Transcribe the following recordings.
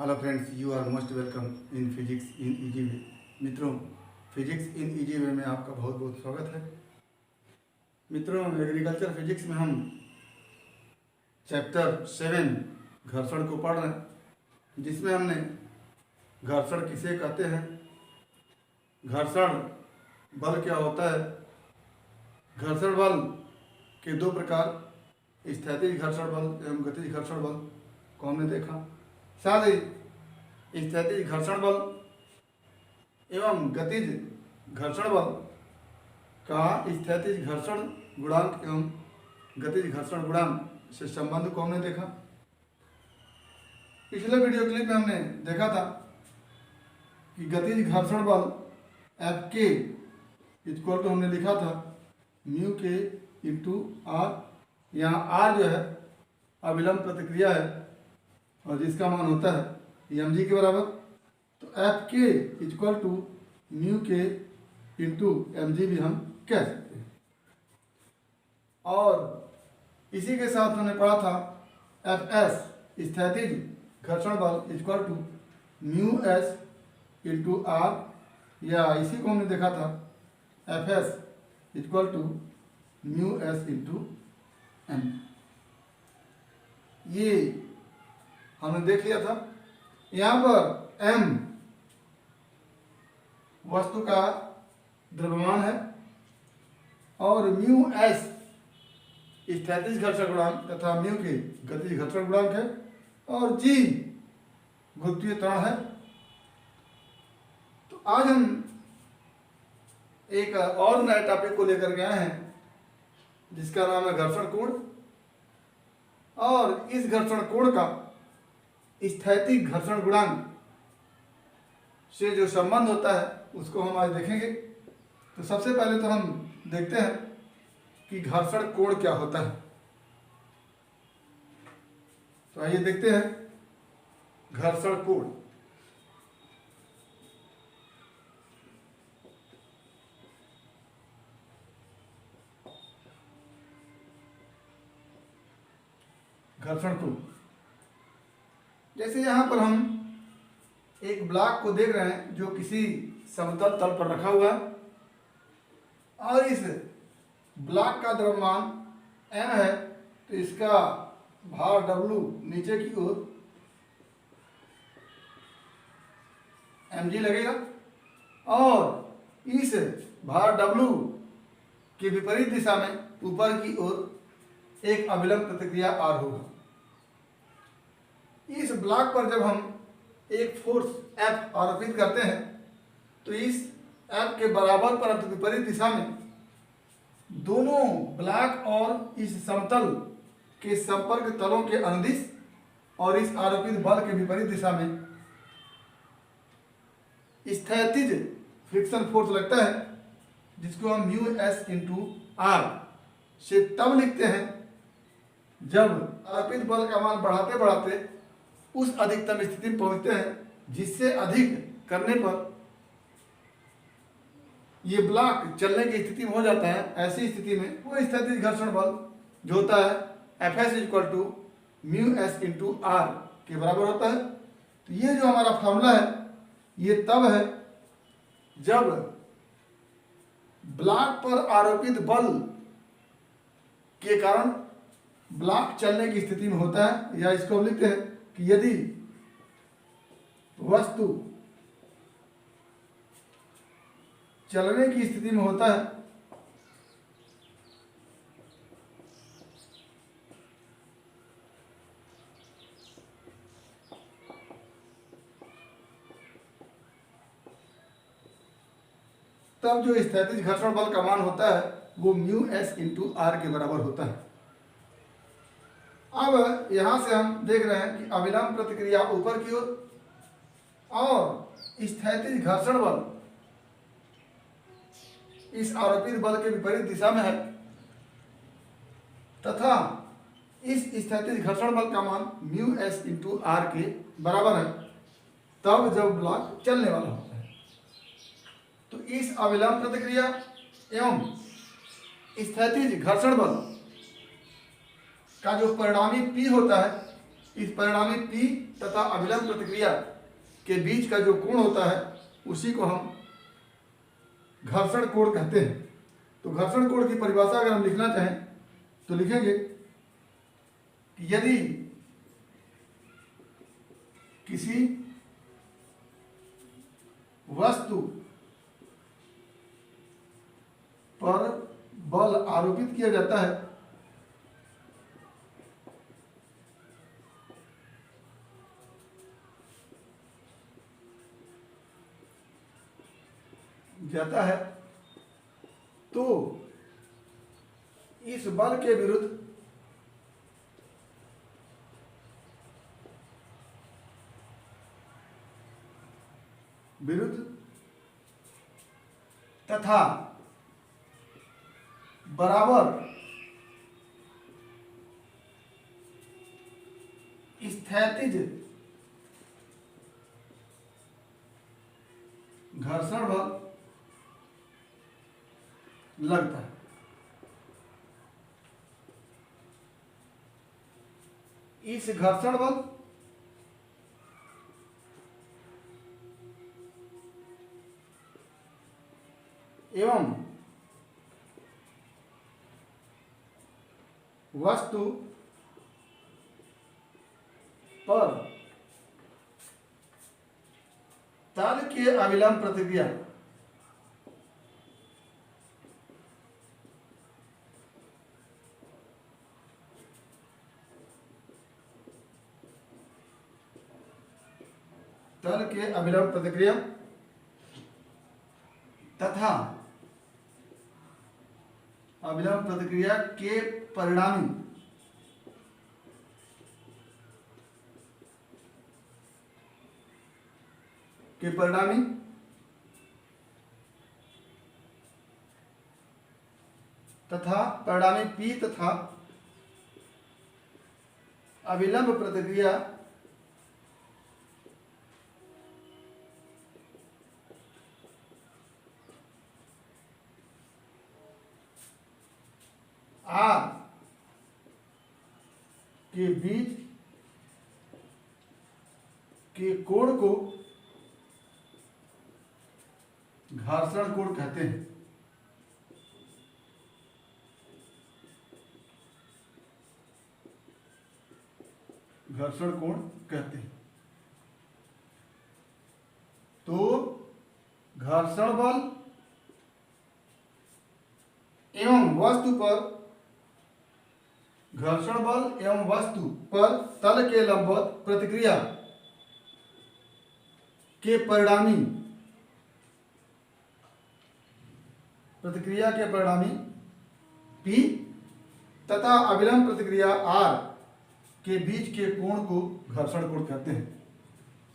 Hello friends, you are most welcome in physics in easy way. मित्रों, physics in easy वे में आपका बहुत बहुत स्वागत है। मित्रों, एग्रीकल्चर फिजिक्स में हम चैप्टर 7 घर्षण को पढ़ रहे हैं, जिसमें हमने घर्षण किसे कहते हैं, घर्षण बल क्या होता है, घर्षण बल के दो प्रकार स्थैतिज घर्षण बल एवं गतिज घर्षण बल को हमने देखा। साथ ही स्थैतिज घर्षण बल एवं गतिज घर्षण बल का स्थैतिज घर्षण गुणांक एवं गतिज घर्षण गुणांक से संबंध को हमने देखा। पिछले वीडियो क्लिप में हमने देखा था कि गतिज घर्षण बल एफ के इक्वल टू हमने लिखा था म्यू के इंटू आर। यहाँ आर जो है अविलंब प्रतिक्रिया है और जिसका मान होता है एम जी के बराबर। तो एफ के इक्वल टू म्यू के इंटू एम जी भी हम कह सकते हैं। और इसी के साथ हमने पढ़ा था एफ एस स्थैतिज घर्षण बल equal to mu S into R, या इसी को हमने देखा था F S equal to mu S into M. ये हमने देख लिया था। यहाँ पर m वस्तु का द्रव्यमान है और म्यू एस स्थैतिज घर्षण गुणांक तथा म्यू के गतिज घर्षण गुणांक है और g गुरुत्वीय त्वरण है। तो आज हम एक और नए टॉपिक को लेकर के आए हैं जिसका नाम है घर्षण कोण। और इस घर्षण कोण का स्थैतिक घर्षण गुणांक से जो संबंध होता है उसको हम आज देखेंगे। तो सबसे पहले तो हम देखते हैं कि घर्षण कोण क्या होता है। तो आइए देखते हैं घर्षण कोण। घर्षण कोण, जैसे यहाँ पर हम एक ब्लॉक को देख रहे हैं जो किसी समतल तल पर रखा हुआ है और इस ब्लॉक का द्रव्यमान m है, तो इसका भार w नीचे की ओर mg लगेगा और इस भार w के विपरीत दिशा में ऊपर की ओर एक अविलंब प्रतिक्रिया r होगा। इस ब्लॉक पर जब हम एक फोर्स F आरोपित करते हैं तो इस F के बराबर परंतु विपरीत दिशा में दोनों ब्लॉक और इस समतल के संपर्क तलों के अनुदिश और इस आरोपित बल के विपरीत दिशा में स्थैतिज फ्रिक्शन फोर्स लगता है, जिसको हम म्यू एस इंटू आर से तब लिखते हैं जब आरोपित बल का मान बढ़ाते बढ़ाते उस अधिकतम स्थिति में पहुंचते हैं जिससे अधिक करने पर ये ब्लॉक चलने की स्थिति में हो जाता है। ऐसी स्थिति में वो स्थैतिज घर्षण बल जो होता है F S equal to mu S into R के बराबर होता है। तो ये जो हमारा फॉर्मूला है ये तब है जब ब्लॉक पर आरोपित बल के कारण ब्लॉक चलने की स्थिति में होता है, या इसको हम लिखते हैं कि यदि वस्तु चलने की स्थिति में होता है तब जो स्थैतिज घर्षण बल का मान होता है वो म्यू एस इंटू आर के बराबर होता है। अब यहां से हम देख रहे हैं कि अविलंब प्रतिक्रिया ऊपर की ओर और स्थैतिज घर्षण बल इस आरोपित बल के विपरीत दिशा में है तथा इस स्थैतिज घर्षण बल का मान म्यू एस इंटू आर के बराबर है तब जब ब्लॉक चलने वाला होता है। तो इस अविलंब प्रतिक्रिया एवं स्थैतिज घर्षण बल का जो परिणामी P होता है इस परिणामी P तथा अभिलंब प्रतिक्रिया के बीच का जो कोण होता है उसी को हम घर्षण कोण कहते हैं। तो घर्षण कोण की परिभाषा अगर हम लिखना चाहें तो लिखेंगे कि यदि किसी वस्तु पर बल आरोपित किया जाता है तो इस बल के विरुद्ध तथा बराबर स्थैतिज घर्षण बल लगता है। इस घर्षण बल एवं वस्तु पर तल के अविलंब प्रतिक्रिया तल के अविलंब प्रतिक्रिया तथा अविलंब प्रतिक्रिया के परिणामी तथा परिणामी P तथा अविलंब प्रतिक्रिया R के बीच के कोण को घर्षण कोण कहते हैं। घर्षण कोण कहते हैं। तो घर्षण बल एवं वस्तु पर तल के लंबवत प्रतिक्रिया के परिणामी P तथा अविलंब प्रतिक्रिया R के बीच के कोण को घर्षण कोण कहते हैं।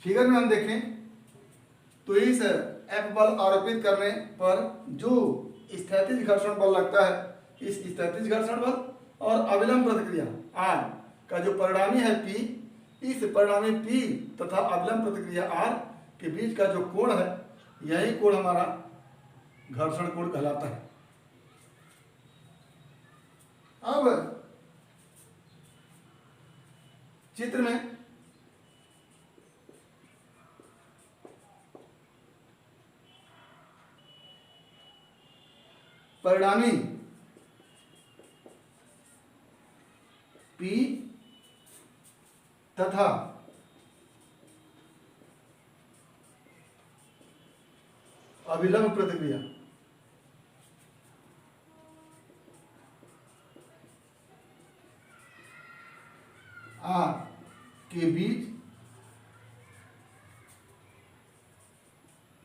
फिगर में हम देखें तो इस F बल आरोपित करने पर जो स्थैतिज घर्षण बल लगता है, इस स्थैतिज घर्षण बल और अविलंब प्रतिक्रिया R का जो परिणामी है P, इस परिणामी P तथा अविलंब प्रतिक्रिया R के बीच का जो कोण है, यही कोण हमारा घर्षण कोण कहलाता है। अब चित्र में परिणामी P तथा अविलंब प्रतिक्रिया R के बीच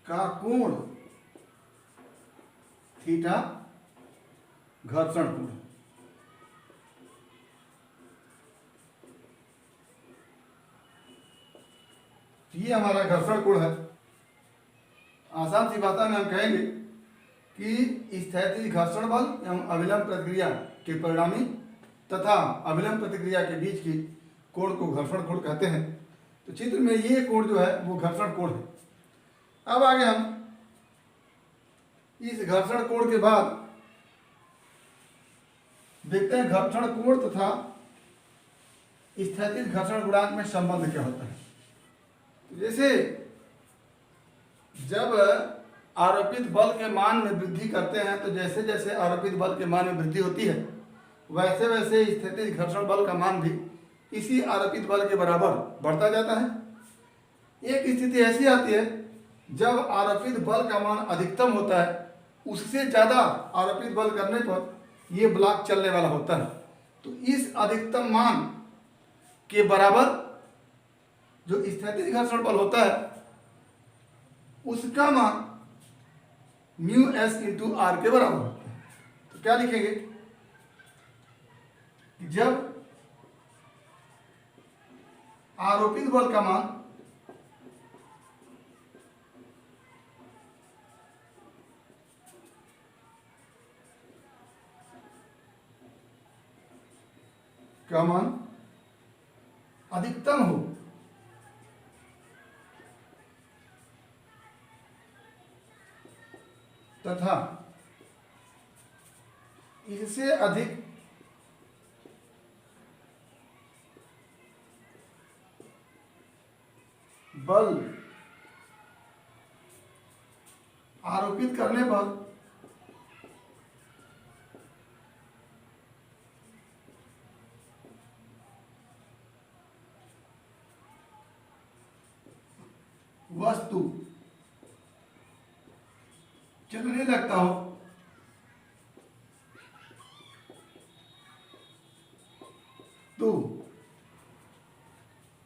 का कोण थीटा घर्षण कोण। ये हमारा घर्षण कोण है। आसान सी भाषा में हम कहेंगे कि स्थैतिज घर्षण बल एवं अविलंब प्रतिक्रिया के परिणामी तथा अविलंब प्रतिक्रिया के बीच की कोण को घर्षण कोण कहते हैं। तो चित्र में ये कोण जो है वो घर्षण कोण है। अब आगे हम इस घर्षण कोण के बाद देखते हैं घर्षण कोण तथा स्थैतिक घर्षण गुणांक में संबंध क्या होता है। जैसे जब आरोपित बल के मान में वृद्धि करते हैं तो जैसे जैसे आरोपित बल के मान में वृद्धि होती है वैसे वैसे स्थैतिक घर्षण बल का मान भी इसी आरोपित बल के बराबर बढ़ता जाता है। एक स्थिति ऐसी आती है जब आरोपित बल का मान अधिकतम होता है, उससे ज़्यादा आरोपित बल करने पर ये ब्लॉक चलने वाला होता है। तो इस अधिकतम मान के बराबर जो स्थैतिक घर्षण बल होता है उसका मान म्यू एस इंटू आर के बराबर होता है। तो क्या लिखेंगे कि जब आरोपित बल का मान अधिकतम हो तथा इससे अधिक बल आरोपित करने पर वस्तु चलने लगता हो तो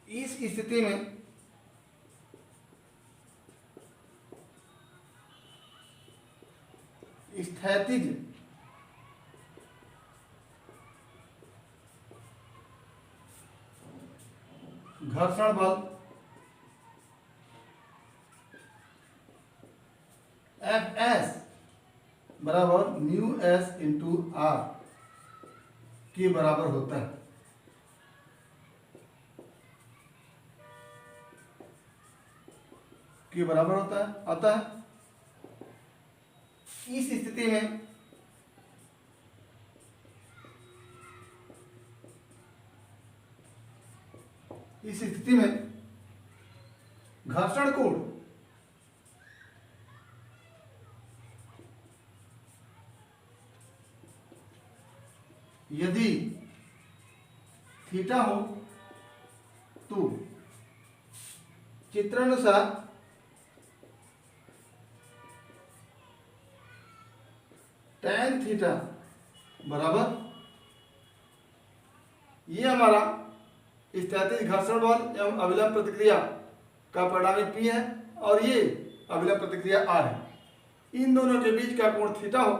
इस स्थिति में स्थैतिक घर्षण बल एफ एस बराबर म्यू एस इंटू आर के बराबर होता है। के बराबर होता है आता है। इस स्थिति में घर्षण कोण यदि थीटा हो तो चित्रानुसार tan थीटा बराबर ये हमारा स्थैतिक घर्षण बल एवं अभिलंब प्रतिक्रिया का परिणामी P है और ये अभिलंब प्रतिक्रिया R है। इन दोनों के बीच का कोण थीटा हो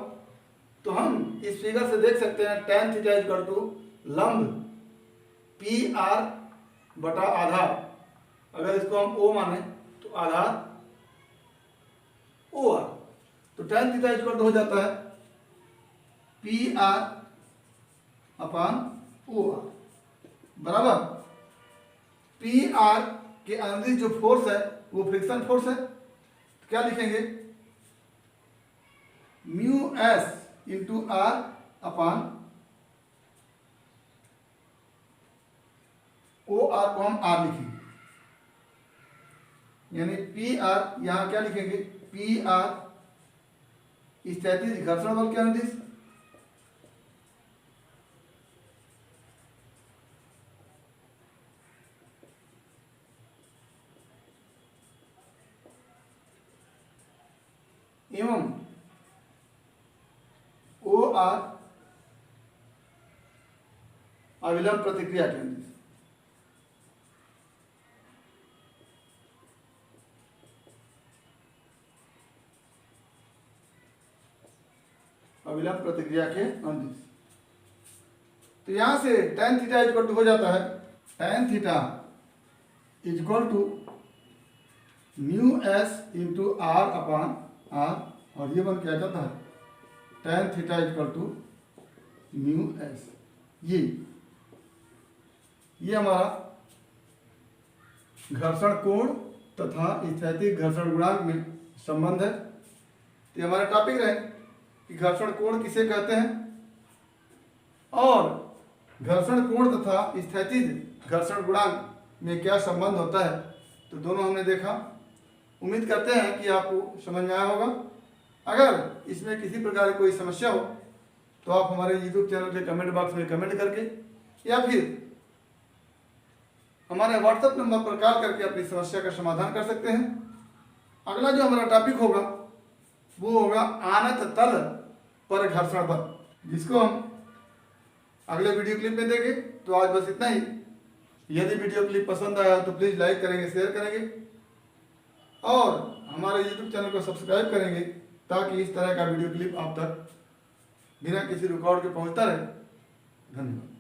तो हम इस फिगर से देख सकते हैं tan थीटा इक्वल टू लंब पी आर बटा आधार। अगर इसको हम O माने तो आधार ओ आर, तो tan थीटा इक्वल टू हो जाता है P R upon O are बराबर पी आर के अंदर जो फोर्स है वो फ्रिक्शन फोर्स है। तो क्या लिखेंगे mu S into R upon O R को हम आर लिखेंगे, यानी पी आर यहां क्या लिखेंगे पी आर स्थैतिक घर्षण बल के अनुदिश एवं ओ आर अविलंब प्रतिक्रिया के अनुदिश। अविलंब प्रतिक्रिया के अनुदिश। तो यहां से tan थीटा इक्वल टू हो जाता है tan theta equal to mu S into R upon R, और ये बन क्या जाता है tan theta equal to mu S. ये हमारा घर्षण कोण तथा स्थैतिक घर्षण गुणांक में संबंध है। तो हमारा टॉपिक रहे कि घर्षण कोण किसे कहते हैं और घर्षण कोण तथा स्थैतिक घर्षण गुणांक में क्या संबंध होता है, तो दोनों हमने देखा। उम्मीद करते हैं कि आपको समझ में आया होगा। अगर इसमें किसी प्रकार की कोई समस्या हो तो आप हमारे YouTube चैनल के कमेंट बॉक्स में कमेंट करके या फिर हमारे WhatsApp नंबर पर कॉल करके अपनी समस्या का समाधान कर सकते हैं। अगला जो हमारा टॉपिक होगा वो होगा आनत तल पर घर्षण बल, जिसको हम अगले वीडियो क्लिप में देंगे। तो आज बस इतना ही। यदि वीडियो क्लिप पसंद आया तो प्लीज़ लाइक करेंगे, शेयर करेंगे और हमारे YouTube चैनल को सब्सक्राइब करेंगे, ताकि इस तरह का वीडियो क्लिप आप तक बिना किसी रिकॉर्ड के पहुंचता रहे। धन्यवाद।